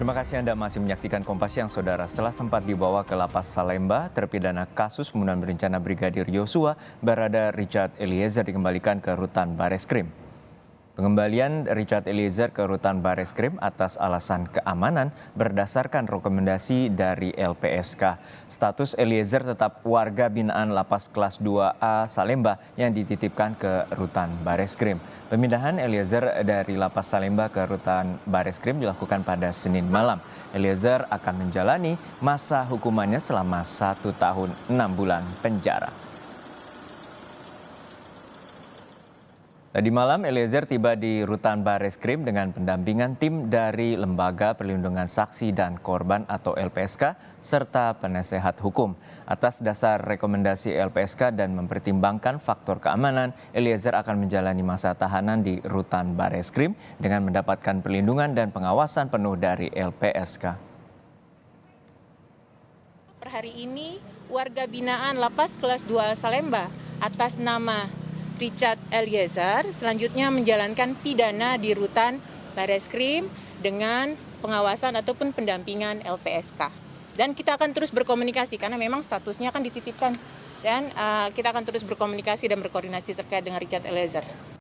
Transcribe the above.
Terima kasih Anda masih menyaksikan Kompas Siang, Saudara. Setelah sempat dibawa ke Lapas Salemba, terpidana kasus pembunuhan berencana Brigadir Yosua, Barada Richard Eliezer dikembalikan ke rutan Bareskrim. Pengembalian Richard Eliezer ke rutan Bareskrim atas alasan keamanan berdasarkan rekomendasi dari LPSK. Status Eliezer tetap warga binaan Lapas Kelas 2A Salemba yang dititipkan ke rutan Bareskrim. Pemindahan Eliezer dari Lapas Salemba ke rutan Bareskrim dilakukan pada Senin malam. Eliezer akan menjalani masa hukumannya selama 1 tahun 6 bulan penjara. Tadi malam Eliezer tiba di rutan Bareskrim dengan pendampingan tim dari Lembaga Perlindungan Saksi dan Korban atau LPSK serta penasehat hukum. Atas dasar rekomendasi LPSK dan mempertimbangkan faktor keamanan, Eliezer akan menjalani masa tahanan di rutan Bareskrim dengan mendapatkan perlindungan dan pengawasan penuh dari LPSK. Per hari ini warga binaan Lapas Kelas 2 Salemba atas nama Richard Eliezer selanjutnya menjalankan pidana di rutan Bareskrim dengan pengawasan ataupun pendampingan LPSK. Dan kita akan terus berkomunikasi karena memang statusnya akan dititipkan dan kita akan terus berkomunikasi dan berkoordinasi terkait dengan Richard Eliezer.